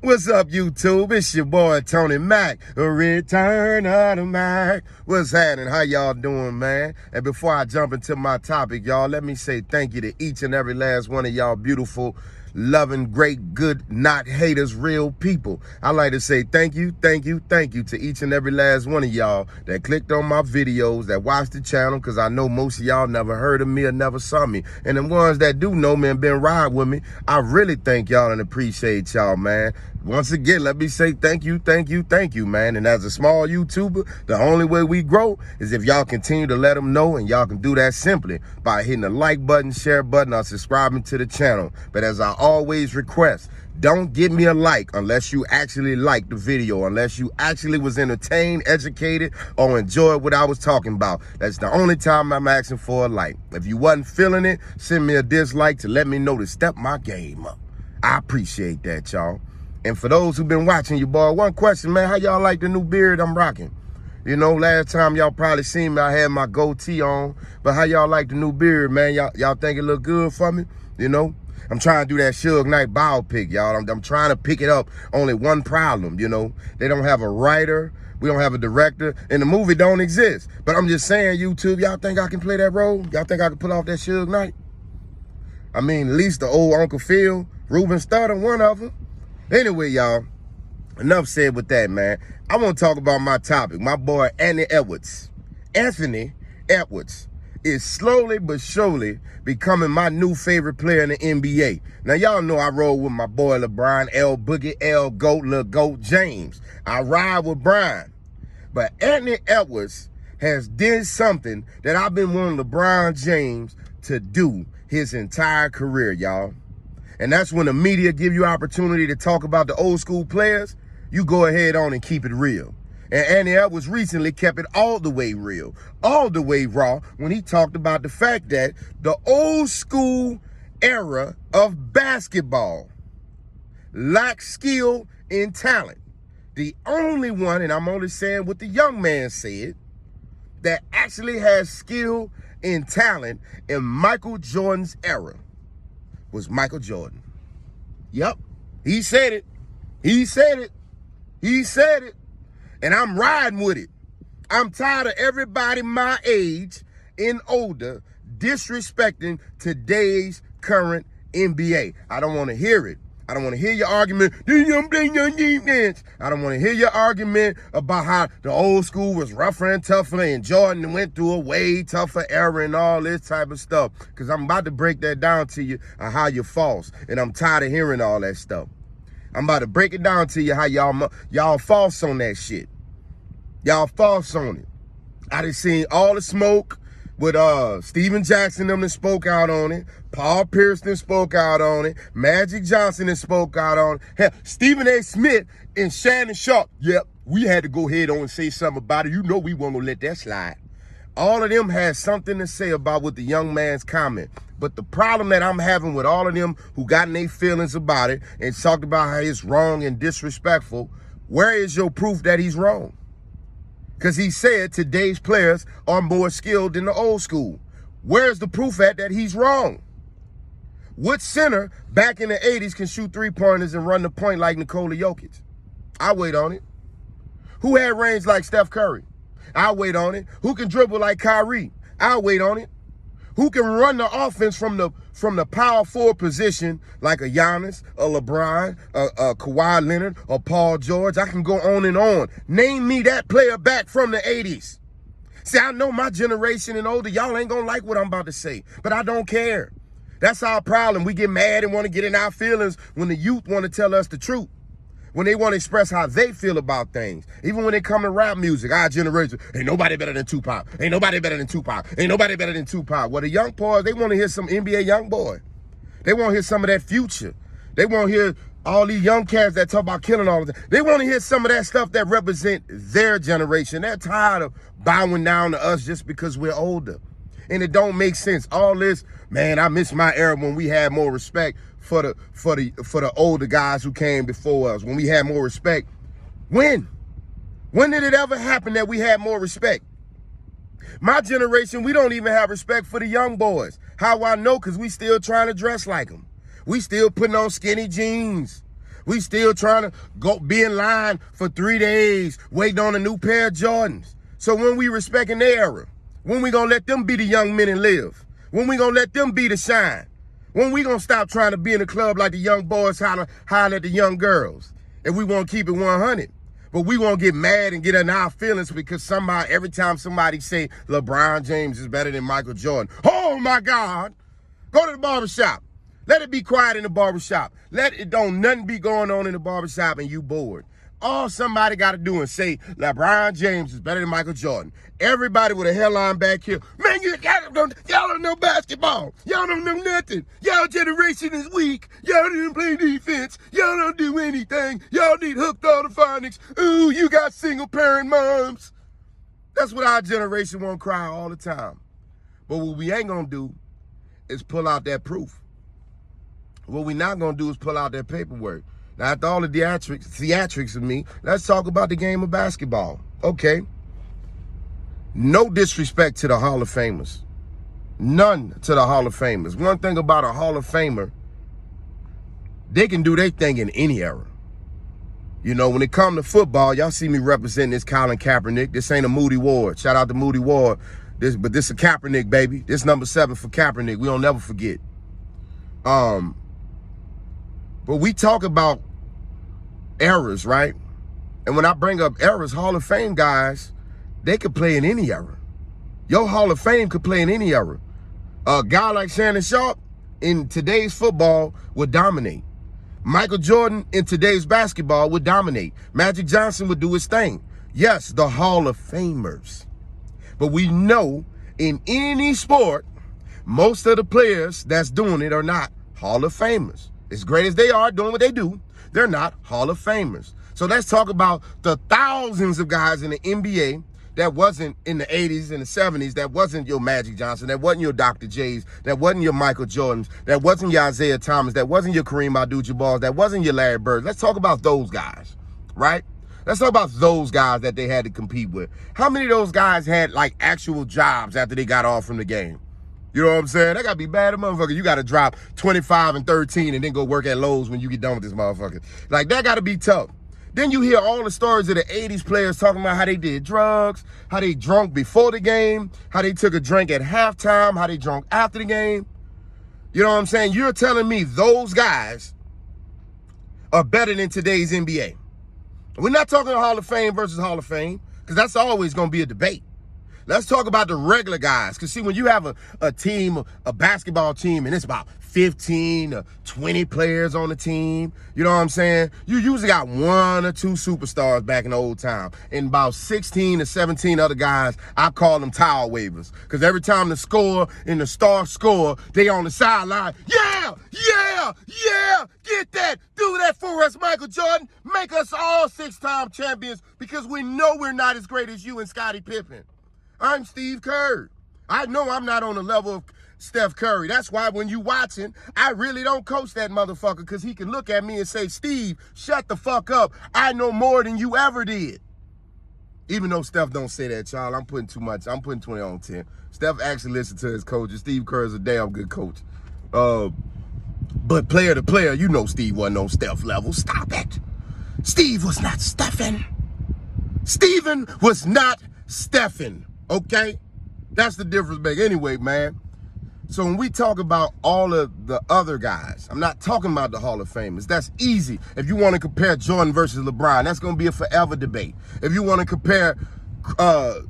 What's up, YouTube? It's your boy, Tony Mack, a return of the Mack. What's happening? How y'all doing, man? And before I jump into my topic, y'all, let me say thank you to each and every last one of y'all beautiful, loving, great, good, not haters, real people. I like to say thank you to each and every last one of y'all that clicked on my videos, that watched the channel, because I know most of y'all never heard of me or never saw me. And the ones that do know me and been riding with me, I really thank y'all and appreciate y'all, man. Once again, let me say thank you, man. And as a small YouTuber, the only way we grow is if y'all continue to let them know, and y'all can do that simply by hitting the like button, share button, or subscribing to the channel. But as I always request, don't give me a like unless you actually liked the video, unless you actually was entertained, educated, or enjoyed what I was talking about. That's the only time I'm asking for a like. If you wasn't feeling it, send me a dislike to let me know to step my game up. I appreciate that, y'all. And for those who've been watching, you boy, one question, man, how y'all like the new beard I'm rocking? You know, last time y'all probably seen me, I had my goatee on, but how y'all like the new beard, man? Y'all think it look good for me? You know, I'm trying to do that Suge Knight biopic, y'all. I'm trying to pick it up. Only one problem, you know, they don't have a writer, we don't have a director, and the movie don't exist. But I'm just saying, YouTube, y'all think I can play that role? Y'all think I can pull off that Suge Knight? I mean, at least the old Uncle Phil, Ruben Studdard, one of them. Anyway, y'all, enough said with that, man. I want to talk about my topic. My boy, Anthony Edwards, is slowly but surely becoming my new favorite player in the NBA. Now, y'all know I roll with my boy LeBron, L Boogie, L Goat, Lil Goat James. I ride with Brian. But Anthony Edwards has did something that I've been wanting LeBron James to do his entire career, y'all. And that's when the media give you opportunity to talk about the old school players, you go ahead on and keep it real. And Anthony Edwards recently kept it all the way real, all the way raw, when he talked about the fact that the old school era of basketball lacks skill and talent. The only one, and I'm only saying what the young man said, that actually has skill and talent in Michael Jordan's era was Michael Jordan. Yep, he said it. He said it. He said it. And I'm riding with it. I'm tired of everybody my age and older disrespecting today's current NBA. I don't want to hear it. I don't want to hear your argument. I don't want to hear your argument about how the old school was rougher and tougher and Jordan went through a way tougher era and all this type of stuff. Because I'm about to break that down to you on how you're false. And I'm tired of hearing all that stuff. I'm about to break it down to you how y'all false on that shit. Y'all false on it. I done seen all the smoke with Steven Jackson them that spoke out on it. Paul Pierce that spoke out on it. Magic Johnson that spoke out on it. Hell, Stephen A. Smith and Shannon Sharp. Yep, we had to go ahead on and say something about it. You know we weren't gonna let that slide. All of them had something to say about what the young man's comment. But the problem that I'm having with all of them who got in their feelings about it and talked about how it's wrong and disrespectful, where is your proof that he's wrong? Because he said today's players are more skilled than the old school. Where's the proof at that he's wrong? What center back in the 80s can shoot three-pointers and run the point like Nikola Jokic? I'll wait on it. Who had range like Steph Curry? I'll wait on it. Who can dribble like Kyrie? I'll wait on it. Who can run the offense from the power forward position like a Giannis, a LeBron, a Kawhi Leonard, or Paul George? I can go on and on. Name me that player back from the 80s. See, I know my generation and older, y'all ain't gonna like what I'm about to say, but I don't care. That's our problem. We get mad and want to get in our feelings when the youth want to tell us the truth. When they want to express how they feel about things. Even when they come to rap music, our generation, ain't nobody better than Tupac. Ain't nobody better than Tupac. Ain't nobody better than Tupac. Well, the young boys, they want to hear some NBA young boy. They want to hear some of that Future. They want to hear all these young cats that talk about killing all of them. They want to hear some of that stuff that represent their generation. They're tired of bowing down to us just because we're older. And it don't make sense. All this, man, I miss my era when we had more respect for the older guys who came before us, when we had more respect. When did it ever happen that we had more respect? My generation, we don't even have respect for the young boys. How I know? Because we still trying to dress like them. We still putting on skinny jeans. We still trying to be in line for 3 days waiting on a new pair of Jordans. So when we respecting their era, when we gonna let them be the young men and live? When we gonna let them be the shine? When we gonna stop trying to be in the club like the young boys holler at the young girls? If we want to keep it 100. But we won't get mad and get in our feelings because every time somebody say LeBron James is better than Michael Jordan, oh my God, go to the barbershop. Let it be quiet in the barbershop. Don't nothing be going on in the barbershop and you bored. All somebody got to do is say LeBron James is better than Michael Jordan. Everybody with a hairline back here, man, y'all don't know basketball. Y'all don't know nothing. Y'all generation is weak. Y'all didn't play defense. Y'all don't do anything. Y'all need hooked orthophonics. Ooh, you got single parent moms. That's what our generation won't cry all the time. But what we ain't gonna do is pull out that proof. What we not gonna do is pull out that paperwork. Now, after all the theatrics of me, let's talk about the game of basketball. Okay. No disrespect to the Hall of Famers. None to the Hall of Famers. One thing about a Hall of Famer, they can do their thing in any era. You know, when it comes to football, y'all see me representing this Colin Kaepernick. This ain't a Moody Ward. Shout out to Moody Ward. But this is a Kaepernick, baby. This number 7 for Kaepernick. We don't never forget. But we talk about eras, right? And when I bring up eras, Hall of Fame guys, they could play in any era. Your Hall of Fame could play in any era. A guy like Shannon Sharp in today's football would dominate. Michael Jordan in today's basketball would dominate. Magic Johnson would do his thing. Yes, the Hall of Famers. But we know in any sport, most of the players that's doing it are not Hall of Famers. As great as they are doing what they do, they're not Hall of Famers. So let's talk about the thousands of guys in the NBA that wasn't in the 80s and the 70s, that wasn't your Magic Johnson, that wasn't your Dr. J's, that wasn't your Michael Jordans, that wasn't your Isaiah Thomas, that wasn't your Kareem Abdul-Jabbar, that wasn't your Larry Bird. Let's talk about those guys, right? Let's talk about those guys that they had to compete with. How many of those guys had like actual jobs after they got off from the game? You know what I'm saying? That got to be bad, motherfucker. You got to drop 25 and 13 and then go work at Lowe's when you get done with this motherfucker. Like, that got to be tough. Then you hear all the stories of the 80s players talking about how they did drugs, how they drunk before the game, how they took a drink at halftime, how they drunk after the game. You know what I'm saying? You're telling me those guys are better than today's NBA. We're not talking Hall of Fame versus Hall of Fame, because that's always going to be a debate. Let's talk about the regular guys. Because, see, when you have a team, a basketball team, and it's about 15 or 20 players on the team, you know what I'm saying? You usually got 1 or 2 superstars back in the old time. And about 16 to 17 other guys, I call them towel wavers. Because every time the score and the star score, they on the sideline. Yeah, yeah, yeah, get that. Do that for us, Michael Jordan. Make us all 6-time champions because we know we're not as great as you and Scottie Pippen. I'm Steve Kerr. I know I'm not on the level of Steph Curry. That's why when you watching, I really don't coach that motherfucker because he can look at me and say, Steve, shut the fuck up. I know more than you ever did. Even though Steph don't say that, y'all, I'm putting too much. I'm putting 20 on 10. Steph actually listens to his coaches. Steve Kerr is a damn good coach. But player to player, you know Steve wasn't on Steph level. Stop it. Steve was not Stephen. Steven was not Stephen. Okay? That's the difference, big. Anyway, man. So when we talk about all of the other guys, I'm not talking about the Hall of Famers. That's easy. If you want to compare Jordan versus LeBron, that's going to be a forever debate. If you want to compare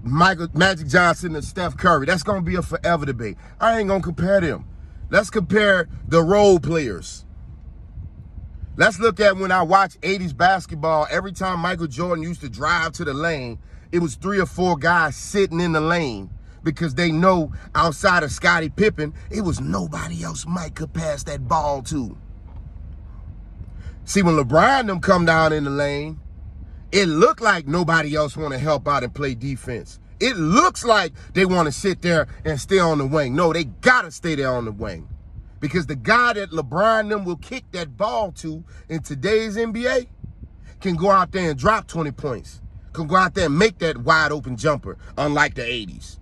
Magic Johnson and Steph Curry, that's going to be a forever debate. I ain't going to compare them. Let's compare the role players. Let's look at when I watch 80s basketball. Every time Michael Jordan used to drive to the lane, it was 3 or 4 guys sitting in the lane because they know outside of Scottie Pippen, it was nobody else Mike could pass that ball to. See, when LeBron and them come down in the lane, it looked like nobody else want to help out and play defense. It looks like they want to sit there and stay on the wing. No, they got to stay there on the wing because the guy that LeBron and them will kick that ball to in today's NBA can go out there and drop 20 points. Can go out there and make that wide open jumper, unlike the 80s,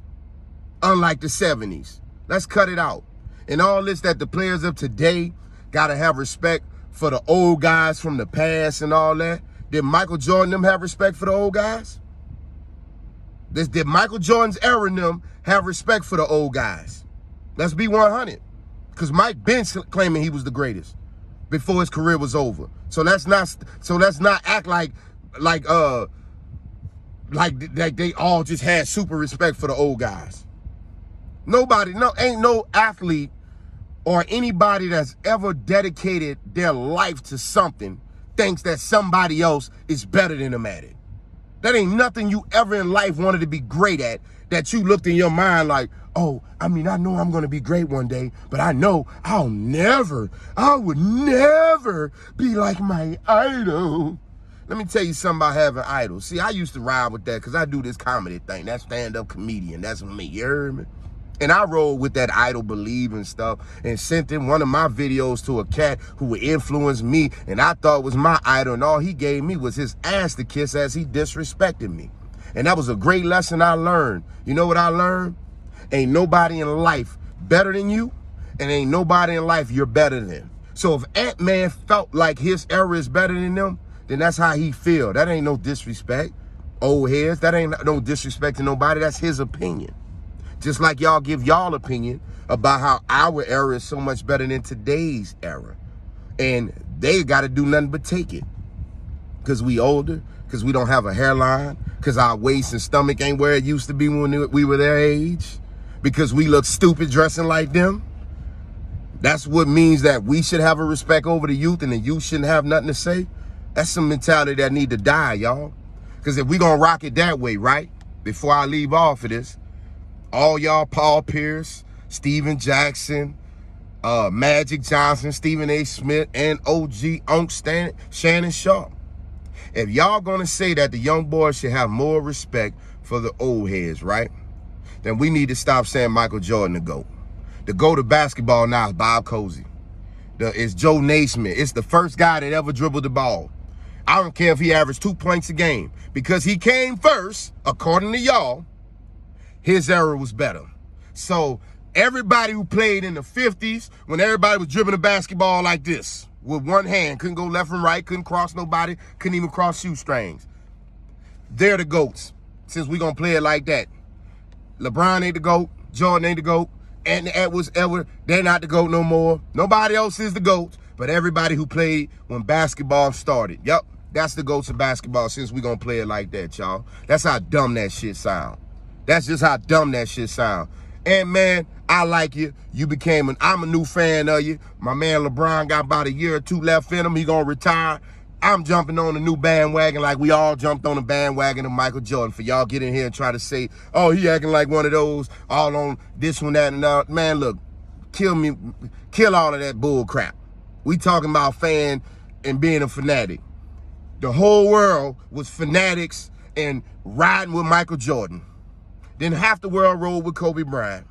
unlike the 70s. Let's cut it out. And all this that the players of today got to have respect for the old guys from the past and all that? Did Michael Jordan them have respect for the old guys? Did Michael Jordan's era and them have respect for the old guys? Let's be 100. Because Mike been claiming he was the greatest before his career was over. So let's not act like they all just had super respect for the old guys. Ain't no athlete or anybody that's ever dedicated their life to something thinks that somebody else is better than them at it. That ain't nothing you ever in life wanted to be great at that you looked in your mind like, oh, I know I'm going to be great one day, but I know I would never be like my idol. Let me tell you something about having idols. See, I used to ride with that because I do this comedy thing. That stand-up comedian. That's me. You heard me? And I rolled with that idol believing stuff and sent in one of my videos to a cat who would influence me and I thought was my idol, and all he gave me was his ass to kiss as he disrespected me. And that was a great lesson I learned. You know what I learned? Ain't nobody in life better than you, and ain't nobody in life you're better than. So if Ant-Man felt like his era is better than them, then that's how he feel. That ain't no disrespect. Old heads, that ain't no disrespect to nobody. That's his opinion. Just like y'all give y'all opinion about how our era is so much better than today's era. And they got to do nothing but take it. Because we older, because we don't have a hairline, because our waist and stomach ain't where it used to be when we were their age, because we look stupid dressing like them. That's what means that we should have a respect over the youth and the youth shouldn't have nothing to say. That's some mentality that need to die, y'all. Because if we going to rock it that way, right, before I leave off of this, all y'all Paul Pierce, Steven Jackson, Magic Johnson, Stephen A. Smith, and OG Unc Shannon Sharp. If y'all gonna say that the young boys should have more respect for the old heads, right? Then we need to stop saying Michael Jordan the GOAT. The GOAT of basketball now is Bob Cousy. It's Joe Naismith. It's the first guy that ever dribbled the ball. I don't care if he averaged 2 points a game. Because he came first, according to y'all, his era was better. So everybody who played in the 50s, when everybody was dribbling the basketball like this, with one hand, couldn't go left and right, couldn't cross nobody, couldn't even cross shoestrings. They're the GOATs, since we're going to play it like that. LeBron ain't the GOAT, Jordan ain't the GOAT, Anthony Edwards, they're not the GOAT no more. Nobody else is the GOAT, but everybody who played when basketball started. Yep, that's the GOATs of basketball, since we're going to play it like that, y'all. That's how dumb that shit sound. That's just how dumb that shit sound. And man, I like you. I'm a new fan of you. My man LeBron got about a year or two left in him. He gonna retire. I'm jumping on the new bandwagon like we all jumped on the bandwagon of Michael Jordan. For y'all get in here and try to say, oh, he acting like one of those, all on this one, that, and that. Man, look, kill all of that bull crap. We talking about fan and being a fanatic. The whole world was fanatics and riding with Michael Jordan. Then half the world rolled with Kobe Bryant.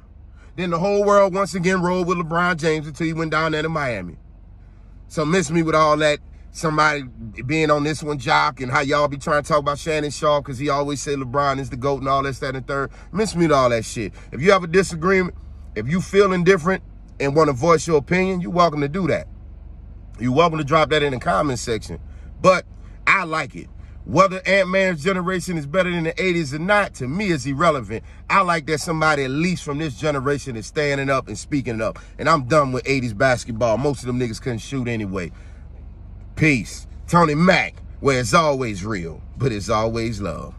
Then the whole world once again rolled with LeBron James until he went down there to Miami. So miss me with all that, somebody being on this one jock and how y'all be trying to talk about Shannon Sharp because he always say LeBron is the GOAT and all this, that, and third. Miss me with all that shit. If you have a disagreement, if you feeling different and want to voice your opinion, you're welcome to do that. You're welcome to drop that in the comment section. But I like it. Whether Ant-Man's generation is better than the 80s or not, to me is irrelevant. I like that somebody at least from this generation is standing up and speaking up. And I'm done with 80s basketball. Most of them niggas couldn't shoot anyway. Peace. Tony Mack, where it's always real, but it's always love.